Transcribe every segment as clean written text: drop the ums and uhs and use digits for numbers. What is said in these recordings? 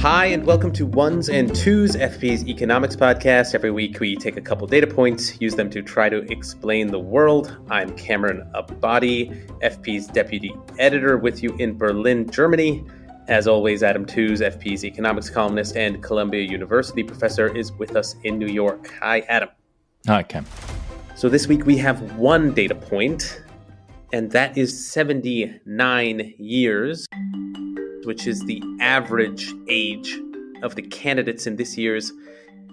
Hi, and welcome to Ones and Tooze, FP's economics podcast. Every week we take a couple data points, use them to try to explain the world. I'm Cameron Abadi, FP's deputy editor, with you in Berlin, Germany. As always, Adam Tooze, FP's economics columnist and Columbia University professor, is with us in New York. Hi, Adam. Hi, Cam. So this week we have one data point, and that is 79 years, which is the average age of the candidates in this year's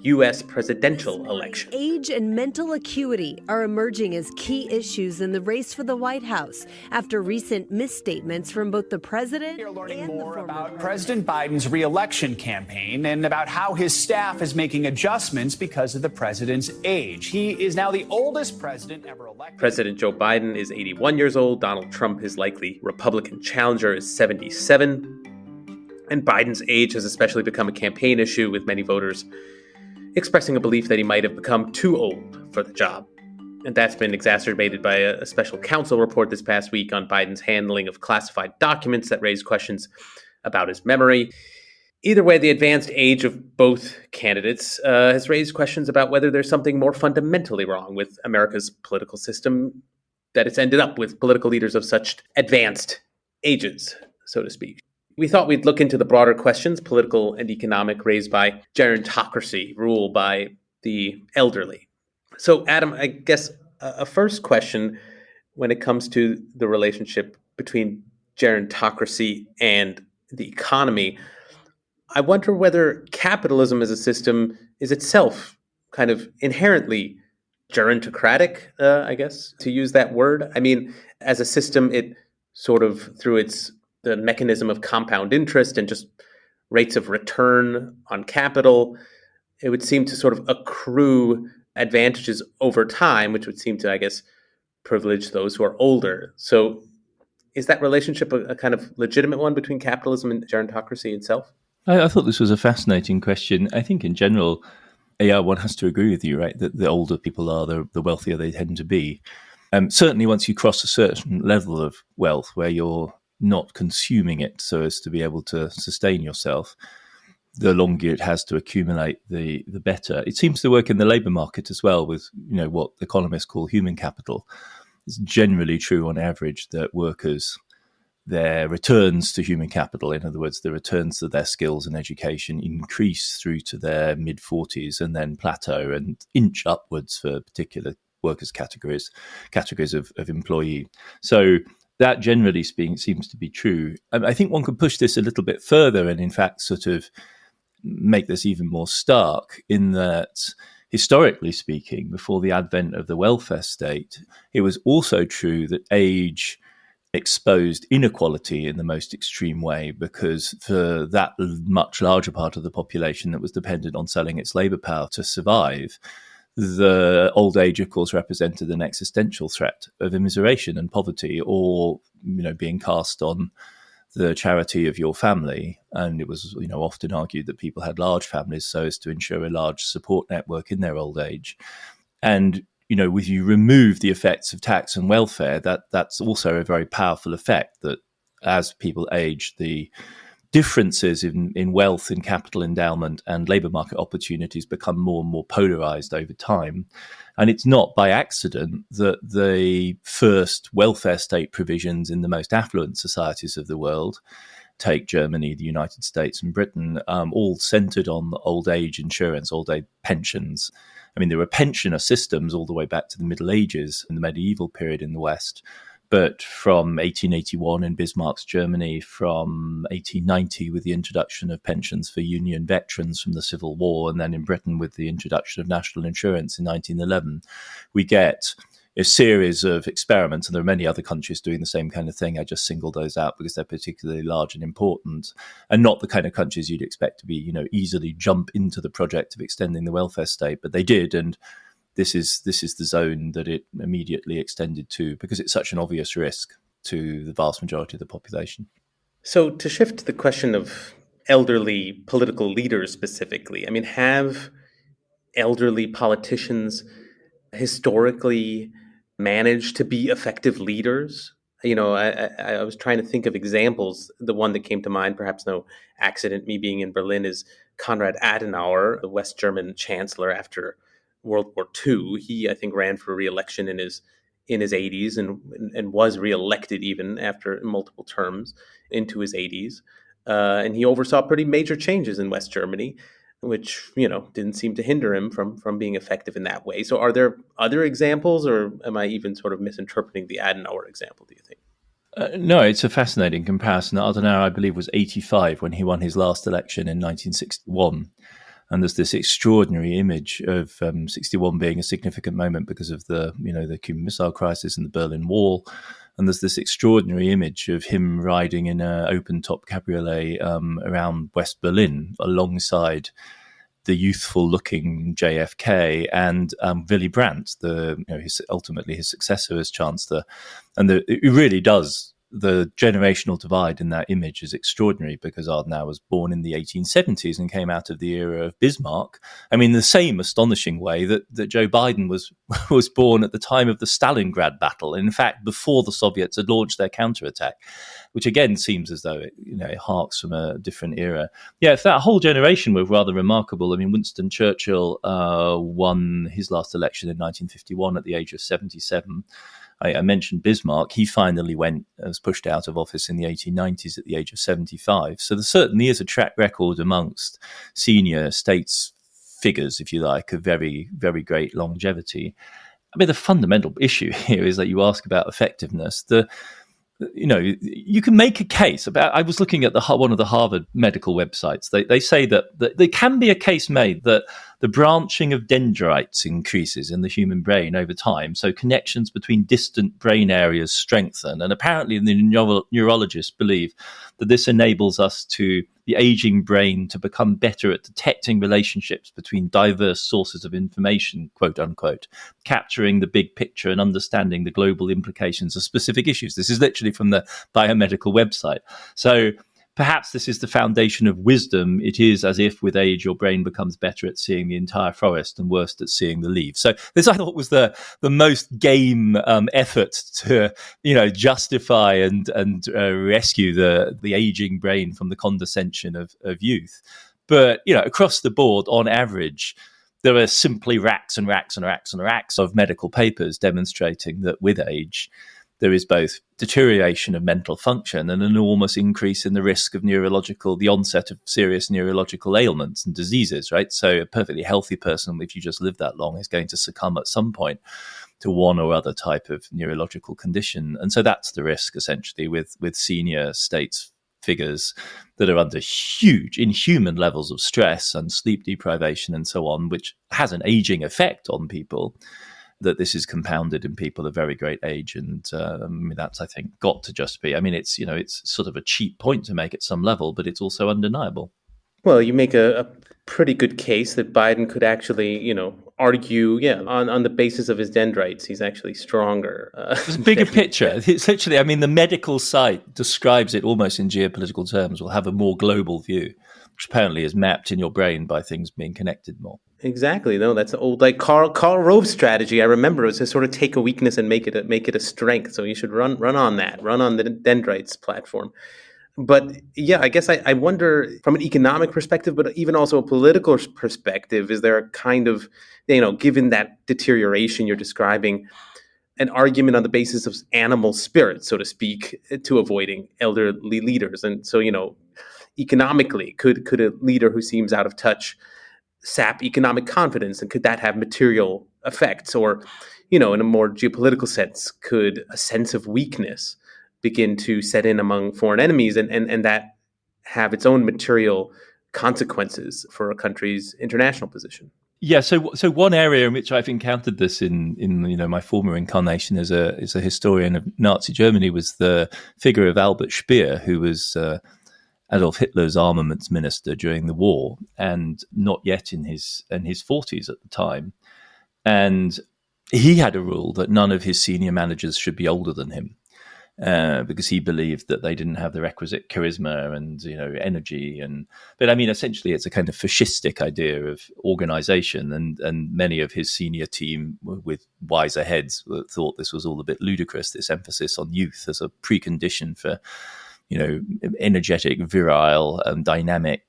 U.S. presidential election. Age and mental acuity are emerging as key issues in the race for the White House after recent misstatements from both the president You're learning and more the former about President Biden's re-election campaign and about how his staff is making adjustments because of the president's age. He is now the oldest president ever elected. President Joe Biden is 81 years old. Donald Trump, his likely Republican challenger, is 77. And Biden's age has especially become a campaign issue, with many voters expressing a belief that he might have become too old for the job. And that's been exacerbated by a special counsel report this past week on Biden's handling of classified documents that raised questions about his memory. Either way, the advanced age of both candidates has raised questions about whether there's something more fundamentally wrong with America's political system, that it's ended up with political leaders of such advanced ages, so to speak. We thought we'd look into the broader questions, political and economic, raised by gerontocracy, rule by the elderly. So, Adam, I guess a first question when it comes to the relationship between gerontocracy and the economy, I wonder whether capitalism as a system is itself kind of inherently gerontocratic, I guess, to use that word. I mean, as a system, it sort of, through the mechanism of compound interest and just rates of return on capital, it would seem to sort of accrue advantages over time, which would seem to, I guess, privilege those who are older. So is that relationship a kind of legitimate one between capitalism and gerontocracy itself? I thought this was a fascinating question. I think in general, one has to agree with you, right, that the older people are, the wealthier they tend to be. Certainly once you cross a certain level of wealth where you're not consuming it so as to be able to sustain yourself, the longer it has to accumulate, the better. It seems to work in the labour market as well, with what economists call human capital. It's generally true on average that workers, their returns to human capital, in other words, the returns to their skills and education, increase through to their mid-40s and then plateau and inch upwards for particular workers' categories of employee. So that, generally speaking, seems to be true. I think one could push this a little bit further and, in fact, sort of make this even more stark, in that, historically speaking, before the advent of the welfare state, it was also true that age exposed inequality in the most extreme way, because for that much larger part of the population that was dependent on selling its labour power to survive, the old age, of course, represented an existential threat of immiseration and poverty, or being cast on the charity of your family. And it was often argued that people had large families so as to ensure a large support network in their old age. And if you remove the effects of tax and welfare, that's also a very powerful effect, that as people age, the differences in wealth, in capital endowment and labour market opportunities become more and more polarised over time. And it's not by accident that the first welfare state provisions in the most affluent societies of the world, take Germany, the United States and Britain, all centred on old age insurance, old age pensions. I mean, there were pensioner systems all the way back to the Middle Ages and the medieval period in the West. But from 1881 in Bismarck's Germany, from 1890 with the introduction of pensions for Union veterans from the Civil War, and then in Britain with the introduction of national insurance in 1911, we get a series of experiments, and there are many other countries doing the same kind of thing. I just singled those out because they're particularly large and important, and not the kind of countries you'd expect to be, easily jump into the project of extending the welfare state, but they did, and this is the zone that it immediately extended to, because it's such an obvious risk to the vast majority of the population. So to shift to the question of elderly political leaders specifically, I mean, have elderly politicians historically managed to be effective leaders? I was trying to think of examples. The one that came to mind, perhaps no accident, me being in Berlin, is Konrad Adenauer, the West German chancellor after World War II. He, I think, ran for re-election in his 80s and was re-elected even after multiple terms into his 80s. And he oversaw pretty major changes in West Germany, which, didn't seem to hinder him from being effective in that way. So are there other examples, or am I even sort of misinterpreting the Adenauer example, do you think? No, it's a fascinating comparison. Adenauer, I believe, was 85 when he won his last election in 1961. And there's this extraordinary image of 61 being a significant moment because of the Cuban Missile Crisis and the Berlin Wall. And there's this extraordinary image of him riding in an open-top cabriolet around West Berlin alongside the youthful-looking JFK and Willy Brandt, ultimately his successor as chancellor. And it really does. The generational divide in that image is extraordinary because Adenauer was born in the 1870s and came out of the era of Bismarck. I mean, the same astonishing way that Joe Biden was born at the time of the Stalingrad battle. In fact, before the Soviets had launched their counterattack, which again seems as though it harks from a different era. Yeah, if that whole generation were rather remarkable. I mean, Winston Churchill won his last election in 1951 at the age of 77. I mentioned Bismarck. He finally was pushed out of office in the 1890s at the age of 75. So there certainly is a track record amongst senior states figures, if you like, of very, very great longevity. I mean, the fundamental issue here is that you ask about effectiveness. You can make a case about. I was looking at one of the Harvard medical websites. They say that there can be a case made that the branching of dendrites increases in the human brain over time, so connections between distant brain areas strengthen. And apparently, the neurologists believe that this enables the aging brain to become better at detecting relationships between diverse sources of information, quote unquote, capturing the big picture and understanding the global implications of specific issues. This is literally from the biomedical website. So perhaps this is the foundation of wisdom. It is as if with age, your brain becomes better at seeing the entire forest and worse at seeing the leaves. So this, I thought, was the most game effort to, justify and rescue the aging brain from the condescension of youth. But, across the board, on average, there are simply racks and racks and racks and racks of medical papers demonstrating that with age, there is both deterioration of mental function and an enormous increase in the risk of the onset of serious neurological ailments and diseases, right? So a perfectly healthy person, if you just live that long, is going to succumb at some point to one or other type of neurological condition. And so that's the risk, essentially, with senior states figures that are under huge, inhuman levels of stress and sleep deprivation and so on, which has an aging effect on people, that this is compounded in people of very great age. And that's, I think, got to just be. I mean, it's sort of a cheap point to make at some level, but it's also undeniable. Well, you make a pretty good case that Biden could actually, argue, on the basis of his dendrites, he's actually stronger. It's a bigger picture. It's literally, the medical site describes it almost in geopolitical terms. We'll have a more global view, which apparently is mapped in your brain by things being connected more. Exactly. No, that's old, like Karl Rove's strategy. I remember it was to sort of take a weakness and make it a strength. So you should run on the dendrites platform. But yeah, I guess I wonder from an economic perspective, but even also a political perspective, is there a kind of, given that deterioration you're describing, an argument on the basis of animal spirit, so to speak, to avoiding elderly leaders? And so, economically, could a leader who seems out of touch sap economic confidence, and could that have material effects? Or, in a more geopolitical sense, could a sense of weakness begin to set in among foreign enemies and that have its own material consequences for a country's international position? Yeah, so one area in which I've encountered this in my former incarnation as a historian of Nazi Germany was the figure of Albert Speer, who was Adolf Hitler's armaments minister during the war, and not yet in his 40s at the time. And he had a rule that none of his senior managers should be older than him. because he believed that they didn't have the requisite charisma and energy. But I mean, essentially, it's a kind of fascistic idea of organization, and many of his senior team, with wiser heads, thought this was all a bit ludicrous. This emphasis on youth as a precondition for energetic, virile, and dynamic,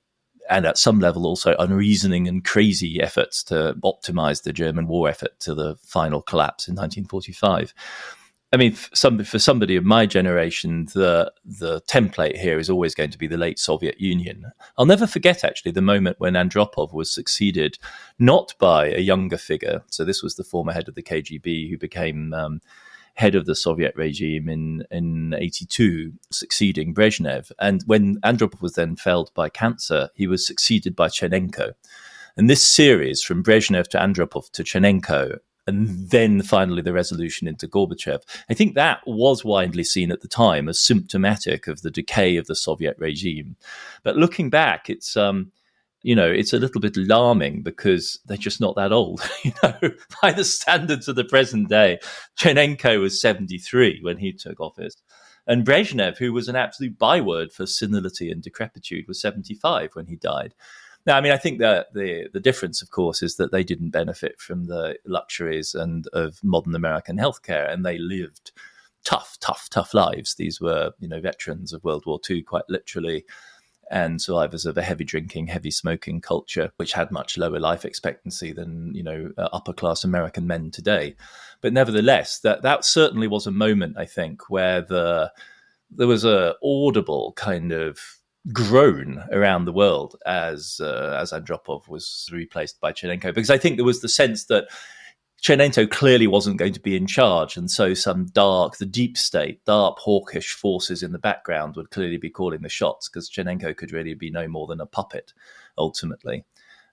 and at some level also unreasoning and crazy efforts to optimize the German war effort to the final collapse in 1945. I mean, for somebody of my generation, the template here is always going to be the late Soviet Union. I'll never forget, actually, the moment when Andropov was succeeded not by a younger figure. So this was the former head of the KGB who became head of the Soviet regime in 1982, succeeding Brezhnev. And when Andropov was then felled by cancer, he was succeeded by Chernenko. And this series, from Brezhnev to Andropov to Chernenko, and then finally the resolution into Gorbachev, I think that was widely seen at the time as symptomatic of the decay of the Soviet regime. But looking back, it's it's a little bit alarming because they're just not that old. By the standards of the present day, Chernenko was 73 when he took office. And Brezhnev, who was an absolute byword for senility and decrepitude, was 75 when he died. Now, I mean, I think that the difference, of course, is that they didn't benefit from the luxuries of modern American healthcare, and they lived tough lives. These were, veterans of World War II, quite literally, and survivors of a heavy drinking, heavy smoking culture, which had much lower life expectancy than, upper class American men today. But nevertheless, that certainly was a moment, I think, where there was a audible kind of groan around the world as Andropov was replaced by Chernenko, because I think there was the sense that Chernenko clearly wasn't going to be in charge, and so the deep state, dark, hawkish forces in the background would clearly be calling the shots, because Chernenko could really be no more than a puppet, ultimately.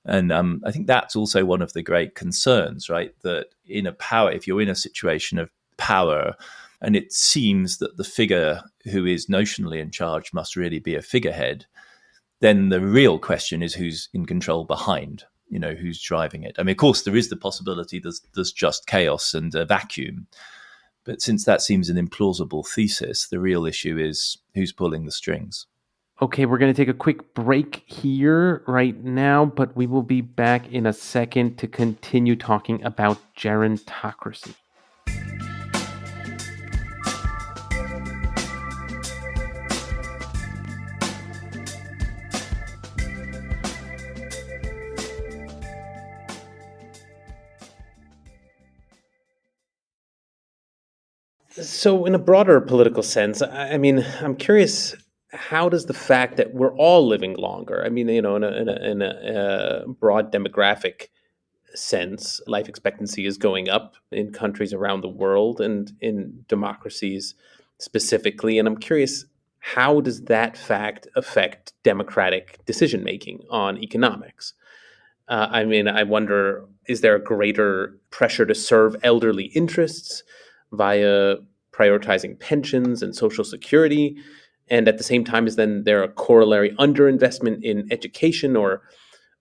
And I think that's also one of the great concerns, right? That if you're in a situation of power, and it seems that the figure who is notionally in charge must really be a figurehead, then the real question is who's in control behind, who's driving it. I mean, of course, there is the possibility there's just chaos and a vacuum. But since that seems an implausible thesis, the real issue is who's pulling the strings. Okay, we're going to take a quick break here right now, but we will be back in a second to continue talking about gerontocracy. So in a broader political sense, I mean, I'm curious, how does the fact that we're all living longer, I mean, in a broad demographic sense, life expectancy is going up in countries around the world and in democracies specifically. And I'm curious, how does that fact affect democratic decision-making on economics? I mean, I wonder, is there a greater pressure to serve elderly interests via prioritizing pensions and social security? And at the same time, is then there a corollary underinvestment in education or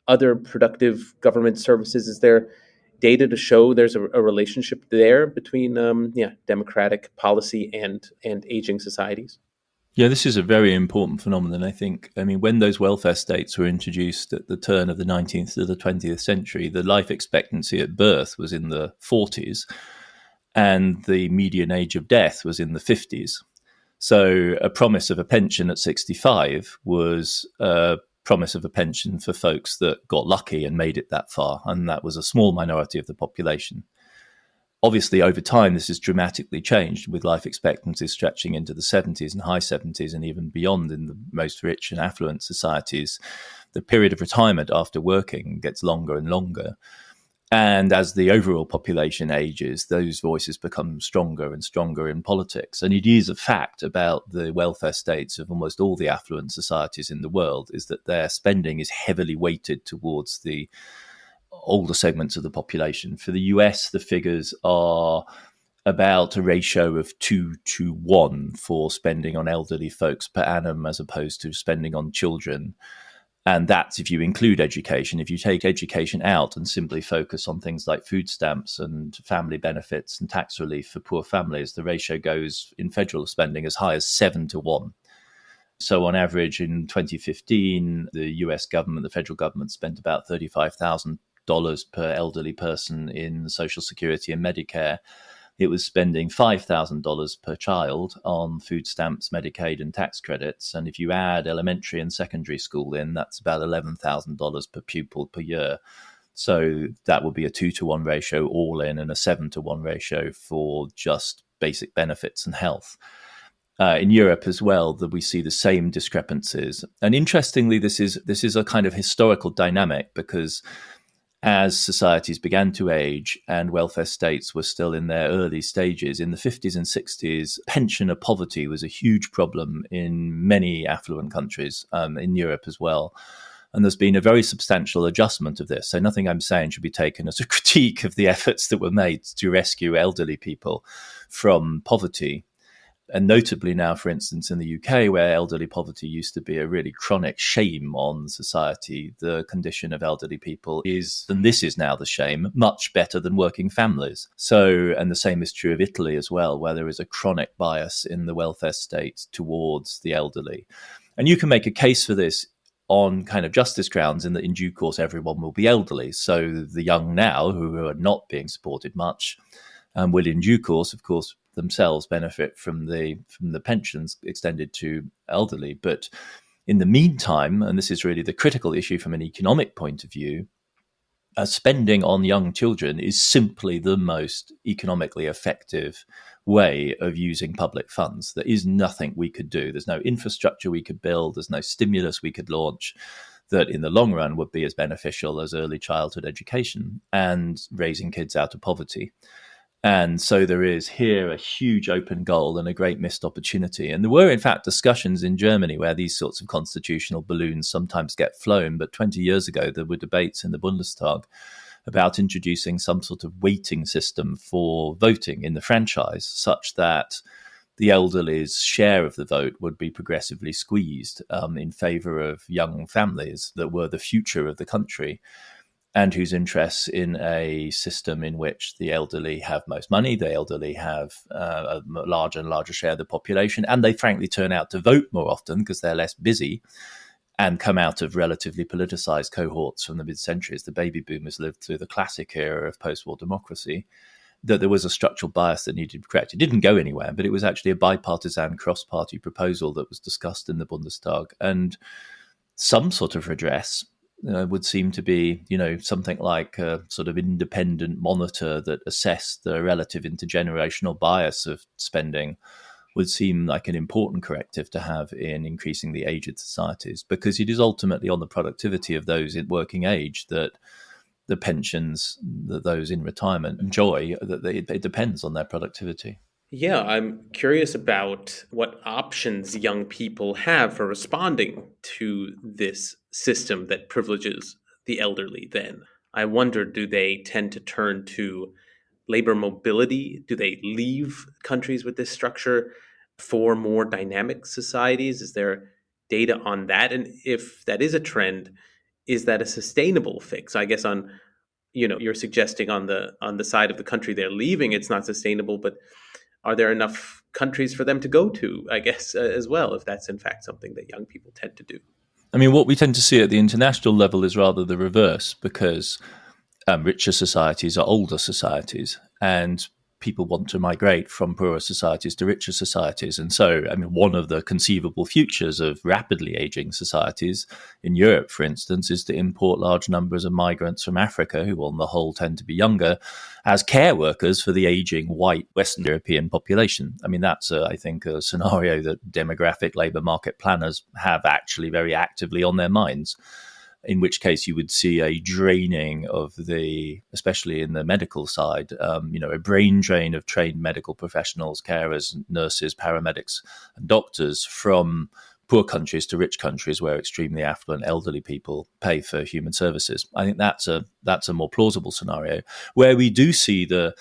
other productive government services? Is there data to show there's a relationship there between democratic policy and aging societies? Yeah, this is a very important phenomenon, I think. I mean, when those welfare states were introduced at the turn of the 19th to the 20th century, the life expectancy at birth was in the 40s. And the median age of death was in the 50s. So a promise of a pension at 65 was a promise of a pension for folks that got lucky and made it that far. And that was a small minority of the population. Obviously, over time, this has dramatically changed, with life expectancies stretching into the 70s and high 70s and even beyond in the most rich and affluent societies. The period of retirement after working gets longer and longer. And as the overall population ages, those voices become stronger and stronger in politics. And it is a fact about the welfare states of almost all the affluent societies in the world, is that their spending is heavily weighted towards the older segments of the population. For the US, the figures are about a ratio of 2 to 1 for spending on elderly folks per annum as opposed to spending on children. And that's if you include education. If you take education out and simply focus on things like food stamps and family benefits and tax relief for poor families, the ratio goes in federal spending as high as 7-1. So on average in 2015, the US government, the federal government, spent about $35,000 per elderly person in Social Security and Medicare. It was spending $5,000 per child on food stamps, Medicaid, and tax credits. And if you add elementary and secondary school in, that's about $11,000 per pupil per year. So that would be a 2-1 ratio all in and a 7-1 ratio for just basic benefits and health. In Europe as well, that we see the same discrepancies. And interestingly, this is a kind of historical dynamic, because as societies began to age and welfare states were still in their early stages, in the 50s and 60s, pensioner poverty was a huge problem in many affluent countries, in Europe as well. And there's been a very substantial adjustment of this. So nothing I'm saying should be taken as a critique of the efforts that were made to rescue elderly people from poverty. And notably now, for instance, in the UK, where elderly poverty used to be a really chronic shame on society, the condition of elderly people is, and this is now the shame, much better than working families. So, and the same is true of Italy as well, where there is a chronic bias in the welfare state towards the elderly. And you can make a case for this on kind of justice grounds, in that in due course everyone will be elderly. So the young now, who are not being supported much, will in due course, of course, themselves benefit from the pensions extended to elderly. But in the meantime, and this is really the critical issue from an economic point of view, spending on young children is simply the most economically effective way of using public funds. There is nothing we could do. There's no infrastructure we could build. There's no stimulus we could launch that in the long run would be as beneficial as early childhood education and raising kids out of poverty. And so there is here a huge open goal and a great missed opportunity. And there were, in fact, discussions in Germany where these sorts of constitutional balloons sometimes get flown. But 20 years ago, there were debates in the Bundestag about introducing some sort of weighting system for voting in the franchise, such that the elderly's share of the vote would be progressively squeezed in favor of young families that were the future of the country, and whose interests in a system in which the elderly have most money, the elderly have a larger and larger share of the population, and they frankly turn out to vote more often because they're less busy and come out of relatively politicized cohorts from the mid-centuries. The baby boomers lived through the classic era of post-war democracy, that there was a structural bias that needed to be corrected. It didn't go anywhere, but it was actually a bipartisan cross-party proposal that was discussed in the Bundestag. And some sort of redress would seem to be, something like a sort of independent monitor that assessed the relative intergenerational bias of spending would seem like an important corrective to have in increasing the aged societies, because it is ultimately on the productivity of those in working age that the pensions that those in retirement enjoy, that it depends on their productivity. Yeah, I'm curious about what options young people have for responding to this system that privileges the elderly then. I wonder, do they tend to turn to labor mobility? Do they leave countries with this structure for more dynamic societies? Is there data on that? And if that is a trend, is that a sustainable fix? I guess you're suggesting on the side of the country they're leaving, it's not sustainable, but are there enough countries for them to go to, I guess, as well, if that's in fact something that young people tend to do? I mean, what we tend to see at the international level is rather the reverse, because richer societies are older societies, and people want to migrate from poorer societies to richer societies. And so, one of the conceivable futures of rapidly aging societies in Europe, for instance, is to import large numbers of migrants from Africa, who on the whole tend to be younger, as care workers for the aging white Western European population. That's, I think, a scenario that demographic labour market planners have actually very actively on their minds, in which case you would see a draining of especially in the medical side, a brain drain of trained medical professionals, carers, nurses, paramedics, and doctors from poor countries to rich countries where extremely affluent elderly people pay for human services. I think that's a more plausible scenario. Where we do see the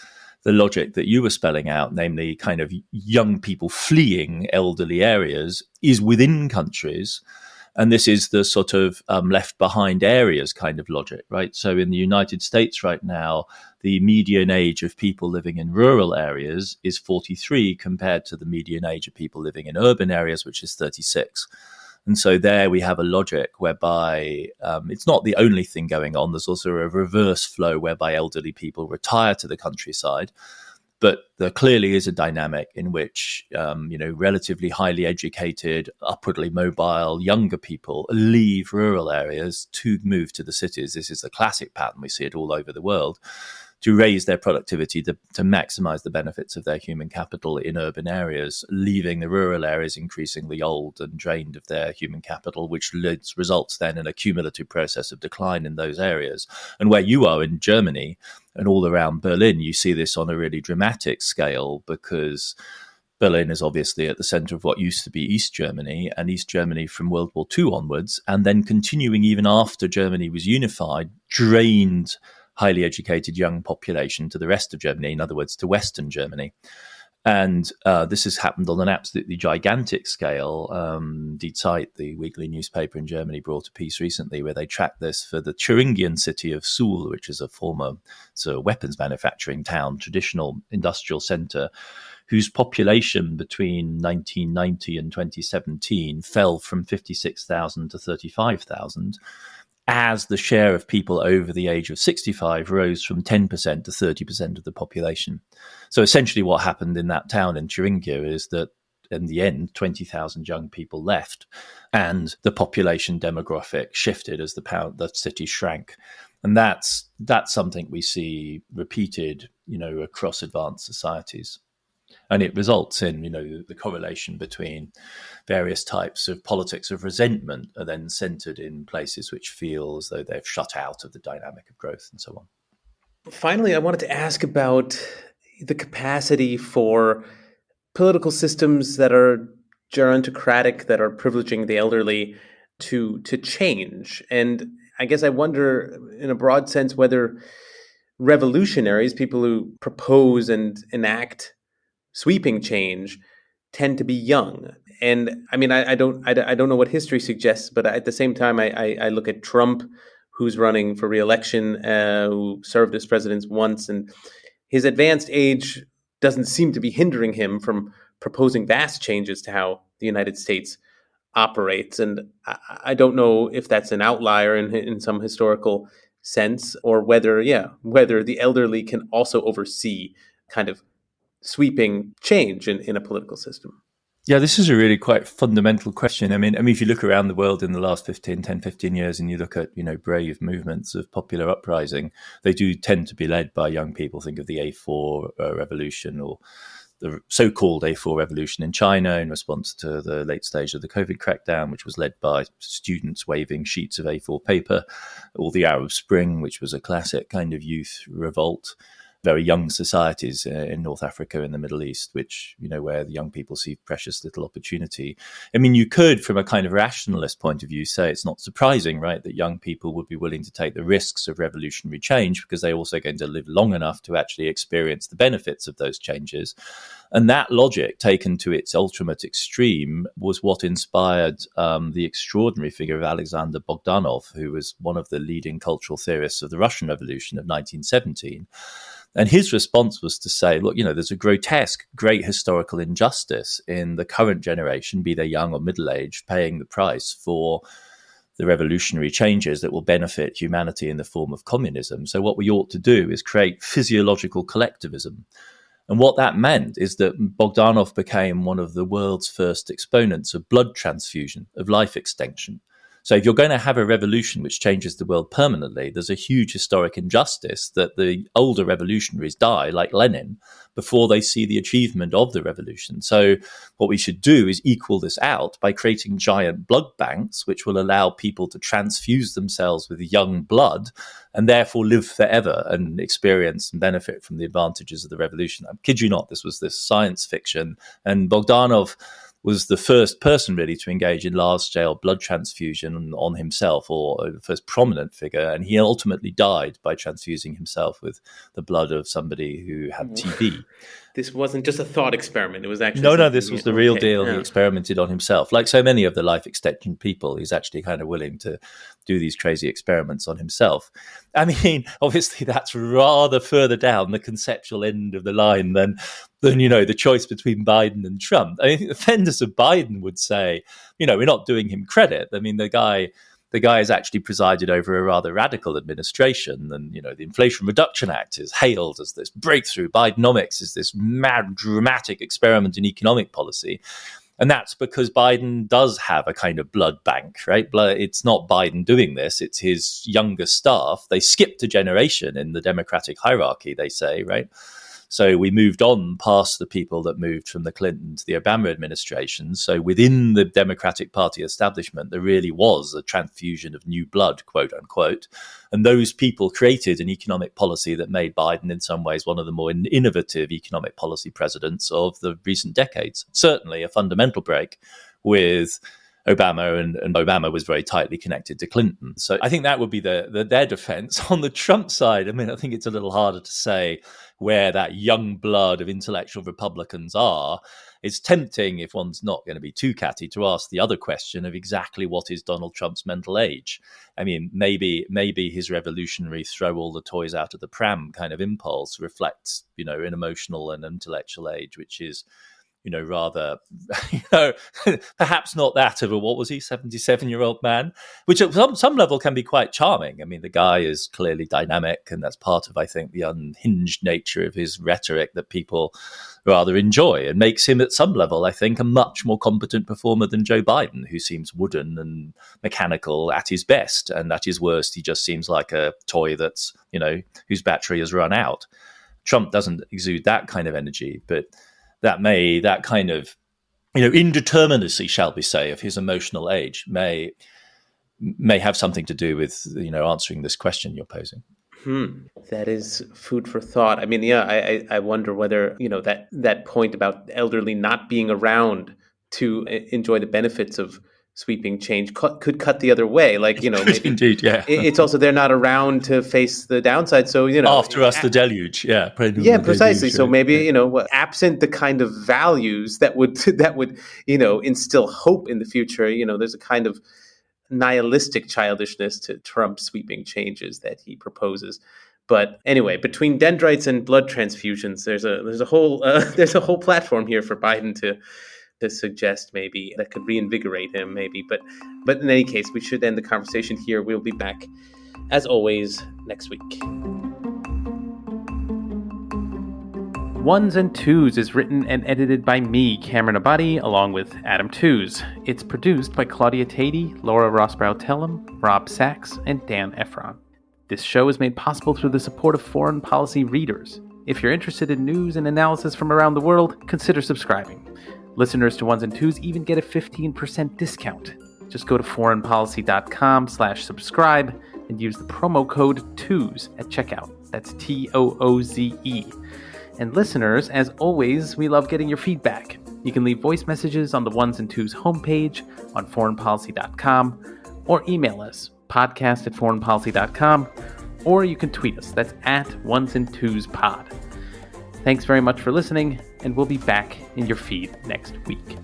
logic that you were spelling out, namely kind of young people fleeing elderly areas, is within countries. And this is the sort of left behind areas kind of logic, right? So in the United States right now, the median age of people living in rural areas is 43 compared to the median age of people living in urban areas, which is 36. And so there we have a logic whereby it's not the only thing going on. There's also a reverse flow whereby elderly people retire to the countryside. But there clearly is a dynamic in which, relatively highly educated, upwardly mobile, younger people leave rural areas to move to the cities. This is the classic pattern. We see it all over the world, to raise their productivity, to maximize the benefits of their human capital in urban areas, leaving the rural areas increasingly old and drained of their human capital, which results then in a cumulative process of decline in those areas. And where you are in Germany and all around Berlin, you see this on a really dramatic scale, because Berlin is obviously at the center of what used to be East Germany, and East Germany from World War II onwards, and then continuing even after Germany was unified, drained highly educated young population to the rest of Germany, in other words, to Western Germany. And this has happened on an absolutely gigantic scale. Die Zeit, the weekly newspaper in Germany, brought a piece recently where they tracked this for the Thuringian city of Suhl, which is a former weapons manufacturing town, traditional industrial center, whose population between 1990 and 2017 fell from 56,000 to 35,000. As the share of people over the age of 65 rose from 10% to 30% of the population. So essentially what happened in that town in Thuringia is that in the end, 20,000 young people left, and the population demographic shifted as the city shrank. And that's something we see repeated, across advanced societies. And it results in, the correlation between various types of politics of resentment are then centered in places which feel as though they've shut out of the dynamic of growth and so on. Finally, I wanted to ask about the capacity for political systems that are gerontocratic, that are privileging the elderly, to change. And I guess I wonder, in a broad sense, whether revolutionaries, people who propose and enact sweeping change, tend to be young. And I mean, I don't know what history suggests, but at the same time, I look at Trump, who's running for re-election, who served as president once, and his advanced age doesn't seem to be hindering him from proposing vast changes to how the United States operates. And I don't know if that's an outlier in some historical sense, or whether the elderly can also oversee kind of sweeping change in a political system. Yeah, this is a really quite fundamental question. I mean, if you look around the world in the last 10, 15 years, and you look at, brave movements of popular uprising, they do tend to be led by young people. Think of the A4 revolution, or the so-called A4 revolution in China in response to the late stage of the COVID crackdown, which was led by students waving sheets of A4 paper, or the Arab Spring, which was a classic kind of youth revolt. Very young societies in North Africa and the Middle East, which, where the young people see precious little opportunity. I mean, you could, from a kind of rationalist point of view, say it's not surprising, right, that young people would be willing to take the risks of revolutionary change, because they're also going to live long enough to actually experience the benefits of those changes. And that logic, taken to its ultimate extreme, was what inspired the extraordinary figure of Alexander Bogdanov, who was one of the leading cultural theorists of the Russian Revolution of 1917. And his response was to say, look, there's a grotesque, great historical injustice in the current generation, be they young or middle-aged, paying the price for the revolutionary changes that will benefit humanity in the form of communism. So what we ought to do is create physiological collectivism. And what that meant is that Bogdanov became one of the world's first exponents of blood transfusion, of life extension. So if you're going to have a revolution which changes the world permanently, there's a huge historic injustice that the older revolutionaries die, like Lenin, before they see the achievement of the revolution. So what we should do is equal this out by creating giant blood banks, which will allow people to transfuse themselves with young blood and therefore live forever and experience and benefit from the advantages of the revolution. I kid you not, this was this science fiction. And Bogdanov was the first person really to engage in large-scale blood transfusion on himself, or the first prominent figure. And he ultimately died by transfusing himself with the blood of somebody who had TB. This wasn't just a thought experiment. It was actually no. This was the real deal. Yeah. He experimented on himself, like so many of the life extension people. He's actually kind of willing to do these crazy experiments on himself. I mean, obviously, that's rather further down the conceptual end of the line than the choice between Biden and Trump. I mean, defenders of Biden would say, we're not doing him credit. I mean, the guy has actually presided over a rather radical administration. And, the Inflation Reduction Act is hailed as this breakthrough. Bidenomics is this mad, dramatic experiment in economic policy. And that's because Biden does have a kind of blood bank, right? It's not Biden doing this. It's his younger staff. They skipped a generation in the Democratic hierarchy, they say, right? So we moved on past the people that moved from the Clinton to the Obama administration. So within the Democratic Party establishment, there really was a transfusion of new blood, quote unquote. And those people created an economic policy that made Biden in some ways one of the more innovative economic policy presidents of the recent decades. Certainly a fundamental break with Obama, and Obama was very tightly connected to Clinton. So I think that would be their defense. On the Trump side, I mean, I think it's a little harder to say where that young blood of intellectual Republicans are. It's tempting, if one's not going to be too catty, to ask the other question of exactly what is Donald Trump's mental age. I mean, maybe his revolutionary throw all the toys out of the pram kind of impulse reflects, an emotional and intellectual age, which is rather, perhaps not that of a, 77-year-old man, which at some level can be quite charming. I mean, the guy is clearly dynamic, and that's part of, I think, the unhinged nature of his rhetoric that people rather enjoy, and makes him at some level, I think, a much more competent performer than Joe Biden, who seems wooden and mechanical at his best. And at his worst, he just seems like a toy that's, whose battery has run out. Trump doesn't exude that kind of energy, but that kind of, indeterminacy, shall we say, of his emotional age may have something to do with, answering this question you're posing. That is food for thought. I mean, I wonder whether, that point about elderly not being around to enjoy the benefits of sweeping change could cut the other way. Like, maybe indeed, yeah. It's also they're not around to face the downside. So, after us, the deluge. Yeah. Yeah, precisely. So maybe, absent the kind of values that would, instill hope in the future, there's a kind of nihilistic childishness to Trump's sweeping changes that he proposes. But anyway, between dendrites and blood transfusions, there's a whole platform here for Biden to suggest maybe that could reinvigorate him, maybe. But in any case, we should end the conversation here. We'll be back, as always, next week. Ones and Tooze is written and edited by me, Cameron Abadi, along with Adam Tooze. It's produced by Claudia Tatey, Laura Rossbrow-Tellem, Rob Sachs, and Dan Efron. This show is made possible through the support of foreign policy readers. If you're interested in news and analysis from around the world, consider subscribing. Listeners to Ones and Tooze even get a 15% discount. Just go to foreignpolicy.com/subscribe and use the promo code TOOZE at checkout. That's TOOZE. And listeners, as always, we love getting your feedback. You can leave voice messages on the Ones and Tooze homepage on foreignpolicy.com, or email us, podcast@foreignpolicy.com, or you can tweet us. That's @OnesandTwozePod. Thanks very much for listening, and we'll be back in your feed next week.